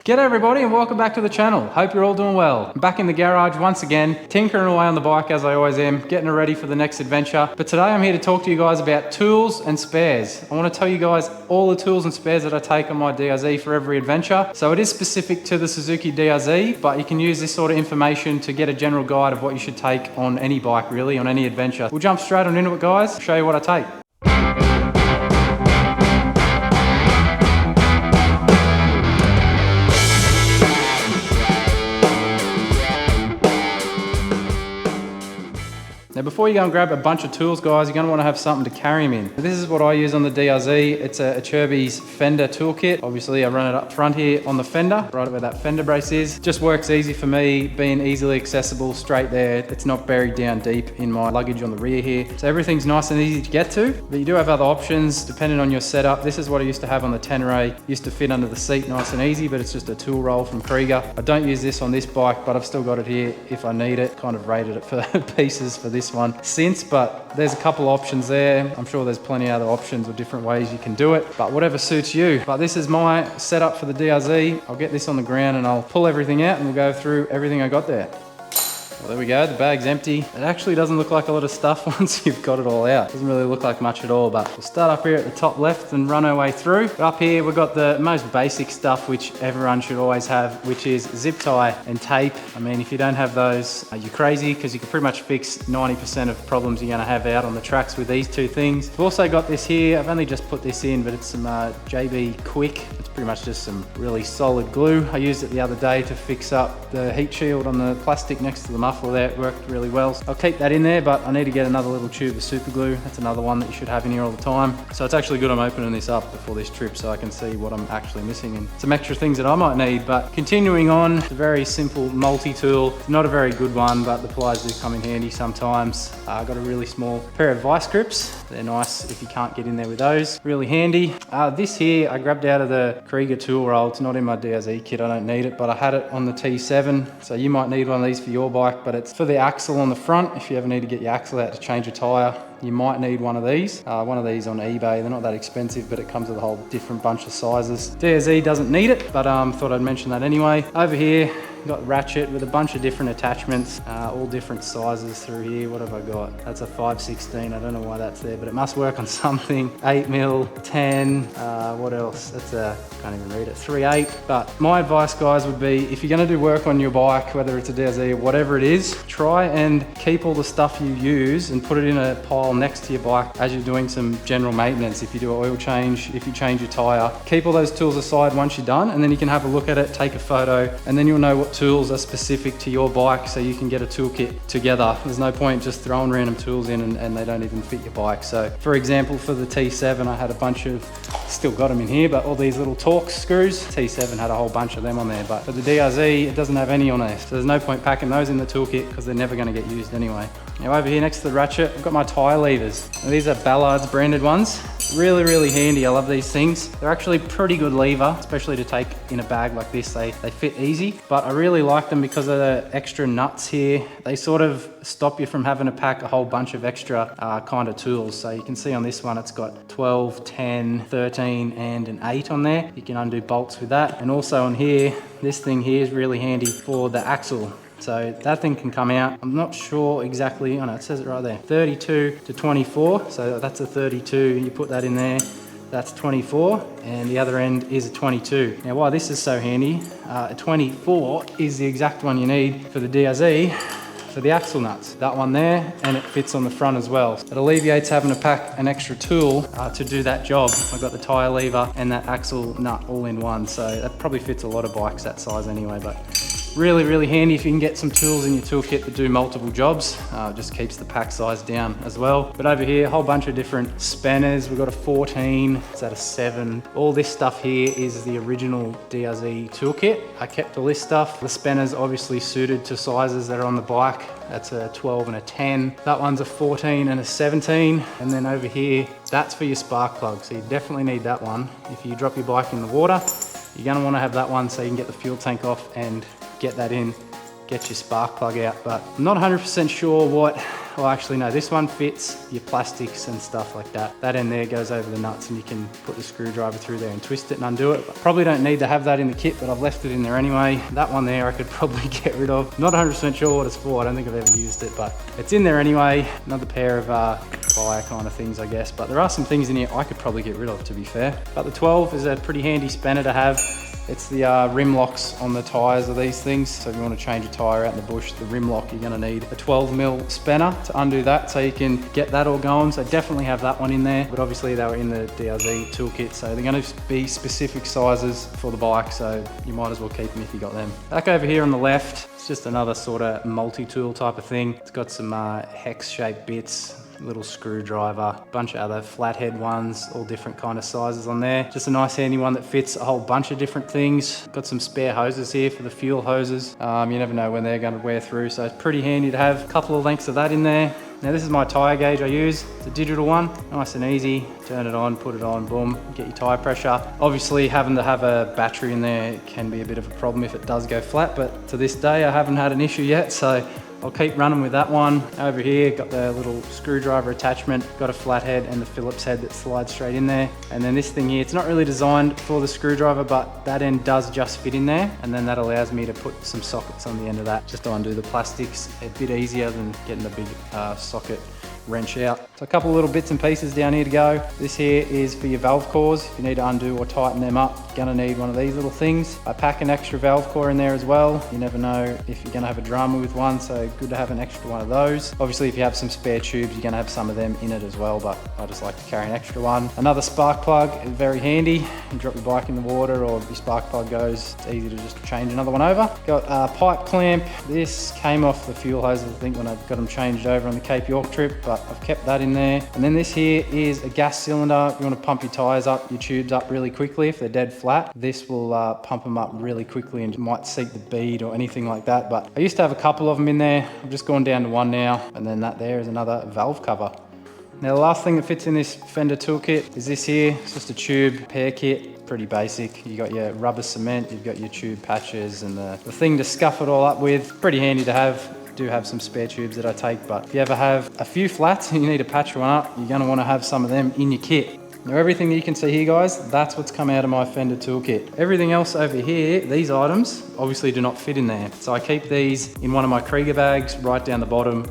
G'day everybody and welcome back to the channel. Hope you're all doing well. I'm back in the garage once again, tinkering away on the bike as I always am, getting it ready for the next adventure. But today I'm here to talk to you guys about tools and spares. I want to tell you guys all the tools and spares that I take on my DRZ for every adventure. So it is specific to the Suzuki DRZ, but you can use this sort of information to get a general guide of what you should take on any bike really, on any adventure. We'll jump straight on into it guys, show you what I take. Now before you go and grab a bunch of tools guys, you're going to want to have something to carry them in. This is what I use on the DRZ. It's a Chirby's fender toolkit. Obviously I run it up front here on the fender, right where that fender brace is. Just works easy for me, being easily accessible straight there. It's not buried down deep in my luggage on the rear here. So everything's nice and easy to get to, but you do have other options depending on your setup. This is what I used to have on the Tenere. Used to fit under the seat nice and easy, but it's just a tool roll from Krieger. I don't use this on this bike, but I've still got it here if I need it. Kind of rated it for pieces for this one since, but there's a couple options there. I'm sure there's plenty of other options or different ways you can do it, but whatever suits you. But this is my setup for the DRZ. I'll get this on the ground and I'll pull everything out and we'll go through everything I got there. Well, there we go, the bag's empty. It actually doesn't look like a lot of stuff once you've got it all out. Doesn't really look like much at all, but we'll start up here at the top left and run our way through. Up here, we've got the most basic stuff, which everyone should always have, which is zip tie and tape. I mean, if you don't have those, you're crazy, because you can pretty much fix 90% of problems you're gonna have out on the tracks with these two things. We've also got this here. I've only just put this in, but it's some JB Quick. It's pretty much just some really solid glue. I used it the other day to fix up the heat shield on the plastic next to the muffler there. It worked really well. So I'll keep that in there, but I need to get another little tube of super glue. That's another one that you should have in here all the time. So it's actually good I'm opening this up before this trip so I can see what I'm actually missing and some extra things that I might need. But continuing on, it's a very simple multi-tool. It's not a very good one, but the pliers do come in handy sometimes. I've got a really small pair of vice grips. They're nice if you can't get in there with those. Really handy. This here I grabbed out of the Krieger tool roll. It's not in my DRZ kit, I don't need it, but I had it on the T7. So you might need one of these for your bike, but it's for the axle on the front. If you ever need to get your axle out to change a tire, you might need one of these. One of these on eBay. They're not that expensive, but it comes with a whole different bunch of sizes. DRZ doesn't need it, but thought I'd mention that anyway. Over here, got ratchet with a bunch of different attachments, all different sizes through here. What have I got? That's a 5/16. I don't know why that's there, but it must work on something. 8mm, 10, what else? That's a, can't even read it, 3/8. But my advice, guys, would be if you're gonna do work on your bike, whether it's a DRZ or whatever it is, try and keep all the stuff you use and put it in a pile next to your bike as you're doing some general maintenance. If you do an oil change, if you change your tire, keep all those tools aside once you're done, and then you can have a look at it, take a photo, and then you'll know what tools are specific to your bike so you can get a toolkit together. There's no point just throwing random tools in and they don't even fit your bike. So for example, for the T7, I had a bunch of, still got them in here, but all these little Torx screws. T7 had a whole bunch of them on there, but for the DRZ, it doesn't have any on there. So there's no point packing those in the toolkit because they're never gonna get used anyway. Now over here next to the ratchet, I've got my tire levers. Now, these are Ballard's branded ones. Really, really handy. I love these things. They're actually pretty good lever, especially to take in a bag like this. They fit easy, but I really like them because of the extra nuts here. They sort of stop you from having to pack a whole bunch of extra kind of tools. So you can see on this one, it's got 12, 10, 13, and an 8 on there. You can undo bolts with that. And also on here, this thing here is really handy for the axle. So that thing can come out, I'm not sure exactly, oh no, it says it right there, 32 to 24. So that's a 32, you put that in there, that's 24, and the other end is a 22. Now why this is so handy, a 24 is the exact one you need for the DRZ, for the axle nuts. That one there, and it fits on the front as well. It alleviates having to pack an extra tool to do that job. I've got the tire lever and that axle nut all in one, so that probably fits a lot of bikes that size anyway, but really, really handy if you can get some tools in your toolkit that do multiple jobs. Just keeps the pack size down as well. But over here, a whole bunch of different spanners. We've got a 14, is that a 7? All this stuff here is the original DRZ toolkit. I kept all this stuff. The spanners obviously suited to sizes that are on the bike. That's a 12 and a 10. That one's a 14 and a 17. And then over here, that's for your spark plug. So you definitely need that one. If you drop your bike in the water, you're gonna wanna have that one so you can get the fuel tank off and get that in, get your spark plug out. But I'm not 100% sure what well actually no, this one fits your plastics and stuff like that. That end there goes over the nuts and you can put the screwdriver through there and twist it and undo it. Probably don't need to have that in the kit, but I've left it in there anyway. That one there I could probably get rid of. Not 100% sure what it's for. I don't think I've ever used it, but it's in there anyway. Another pair of fire kind of things, I guess. But there are some things in here I could probably get rid of, to be fair. But the 12 is a pretty handy spanner to have. It's the rim locks on the tyres of these things. So if you want to change a tyre out in the bush, the rim lock, you're going to need a 12mm spanner to undo that so you can get that all going. So definitely have that one in there. But obviously they were in the DRZ toolkit, so they're going to be specific sizes for the bike. So you might as well keep them if you got them. Back over here on the left, it's just another sort of multi-tool type of thing. It's got some hex-shaped bits, little screwdriver, bunch of other flathead ones, all different kind of sizes on there. Just a nice handy one that fits a whole bunch of different things. Got some spare hoses here for the fuel hoses. You never know when they're going to wear through, so it's pretty handy to have a couple of lengths of that in there. Now this is my tyre gauge I use, it's a digital one, nice and easy. Turn it on, put it on, boom, get your tyre pressure. Obviously having to have a battery in there can be a bit of a problem if it does go flat, but to this day I haven't had an issue yet, so I'll keep running with that one. Over here, got the little screwdriver attachment, got a flathead and the Phillips head that slides straight in there. And then this thing here, it's not really designed for the screwdriver, but that end does just fit in there. And then that allows me to put some sockets on the end of that, just to undo the plastics a bit easier than getting the big socket wrench out. So a couple of little bits and pieces down here to go. This here is for your valve cores. If you need to undo or tighten them up, you're gonna need one of these little things. I pack an extra valve core in there as well. You never know if you're gonna have a drama with one, so good to have an extra one of those. Obviously if you have some spare tubes, you're gonna have some of them in it as well, but I just like to carry an extra one. Another spark plug is very handy. You drop your bike in the water or your spark plug goes, it's easy to just change another one over. Got a pipe clamp. This came off the fuel hoses, I think, when I got them changed over on the Cape York trip, but I've kept that in there. And then this here is a gas cylinder. If you want to pump your tires up, your tubes up really quickly, if they're dead flat, this will pump them up really quickly and might seat the bead or anything like that. But I used to have a couple of them in there. I've just gone down to one now. And then that there is another valve cover. Now the last thing that fits in this Fender toolkit is this here. It's just a tube pair kit, pretty basic. You got your rubber cement, you've got your tube patches and the thing to scuff it all up with. Pretty handy to have. Do have some spare tubes that I take, but if you ever have a few flats and you need to patch one up, you're gonna wanna have some of them in your kit. Now everything that you can see here, guys, that's what's come out of my Fender toolkit. Everything else over here, these items, obviously do not fit in there. So I keep these in one of my Krieger bags right down the bottom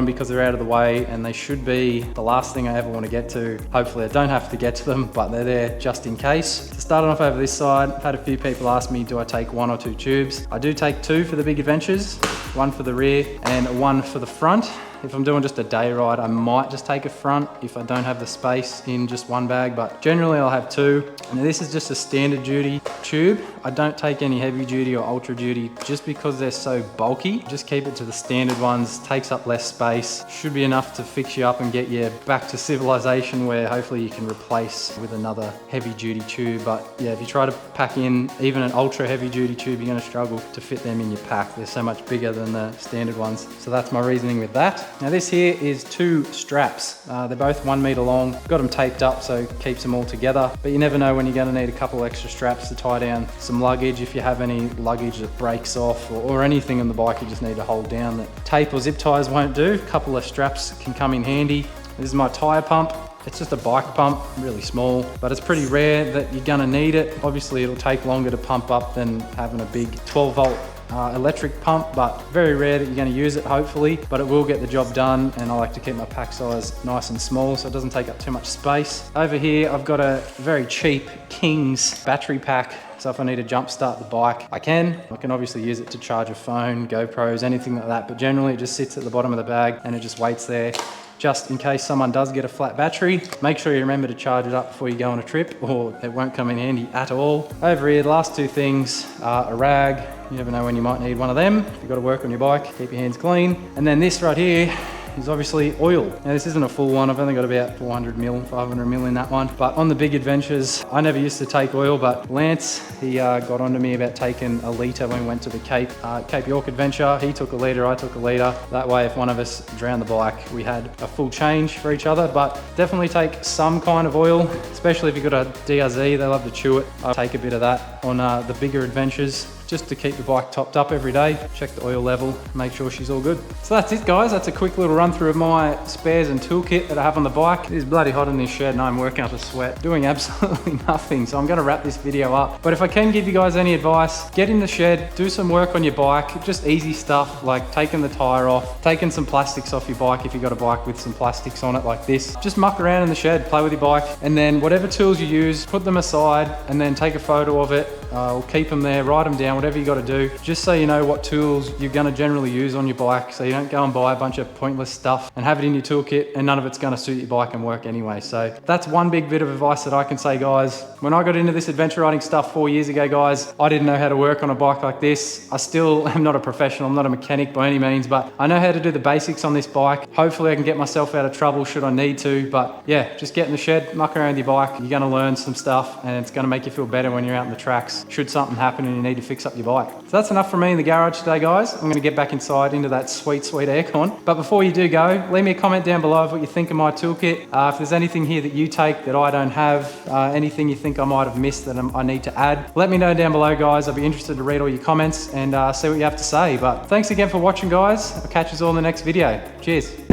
because they're out of the way and they should be the last thing I ever want to get to. Hopefully I don't have to get to them, but they're there just in case. To start off over this side, I've had a few people ask me, do I take one or two tubes? I do take two for the big adventures, one for the rear and one for the front. If I'm doing just a day ride, I might just take a front if I don't have the space in just one bag, but generally I'll have two. And this is just a standard duty tube. I don't take any heavy duty or ultra duty just because they're so bulky. Just keep it to the standard ones, takes up less space. Should be enough to fix you up and get you back to civilization where hopefully you can replace with another heavy duty tube. But yeah, if you try to pack in even an ultra heavy duty tube, you're gonna struggle to fit them in your pack. They're so much bigger than the standard ones. So that's my reasoning with that. Now this here is two straps. They're both 1 meter long. Got them taped up so it keeps them all together. But you never know when you're gonna need a couple extra straps to tie down some luggage. If you have any luggage that breaks off or anything on the bike you just need to hold down that tape or zip ties won't do, a couple of straps can come in handy. This is my tire pump. It's just a bike pump, really small, but it's pretty rare that you're gonna need it. Obviously it'll take longer to pump up than having a big 12 volt electric pump, but very rare that you're going to use it, hopefully, but it will get the job done. And I like to keep my pack size nice and small so it doesn't take up too much space. Over here I've got a very cheap King's battery pack, so if I need to jump start the bike, I can obviously use it to charge a phone, GoPros, anything like that, but generally it just sits at the bottom of the bag and it just waits there just in case someone does get a flat battery. Make sure you remember to charge it up before you go on a trip or it won't come in handy at all. Over here, the last two things are a rag. You never know when you might need one of them. If you've got to work on your bike, keep your hands clean. And then this right here is obviously oil. Now this isn't a full one, I've only got about 400 mil, 500 mil in that one. But on the big adventures, I never used to take oil, but Lance, he got onto me about taking a litre when we went to the Cape York adventure. He took a litre, I took a litre. That way if one of us drowned the bike, we had a full change for each other. But definitely take some kind of oil, especially if you've got a DRZ, they love to chew it. I take a bit of that on the bigger adventures. just to keep the bike topped up every day. Check the oil level, make sure she's all good. So that's it guys, that's a quick little run through of my spares and toolkit that I have on the bike. It is bloody hot in this shed and I'm working up a sweat, doing absolutely nothing. So I'm gonna wrap this video up. But if I can give you guys any advice, get in the shed, do some work on your bike, just easy stuff like taking the tire off, taking some plastics off your bike if you've got a bike with some plastics on it like this. Just muck around in the shed, play with your bike, and then whatever tools you use, put them aside and then take a photo of it, or keep them there, write them down, whatever you got to do, just so you know what tools you're going to generally use on your bike, so you don't go and buy a bunch of pointless stuff and have it in your toolkit and none of it's going to suit your bike and work anyway. So that's one big bit of advice that I can say, guys. When I got into this adventure riding stuff 4 years ago, guys, I didn't know how to work on a bike like this. I still am not a professional, I'm not a mechanic by any means, but I know how to do the basics on this bike. Hopefully I can get myself out of trouble should I need to, but yeah, just get in the shed, muck around with your bike. You're going to learn some stuff and it's going to make you feel better when you're out in the tracks should something happen and you need to fix up your bike. So that's enough from me in the garage today, guys. I'm going to get back inside into that sweet aircon. But before you do go, leave me a comment down below of what you think of my toolkit. If there's anything here that you take that I don't have, anything you think I might have missed that I need to add, let me know down below, guys. I'll be interested to read all your comments and see what you have to say. But thanks again for watching, guys. I'll catch you all in the next video. Cheers.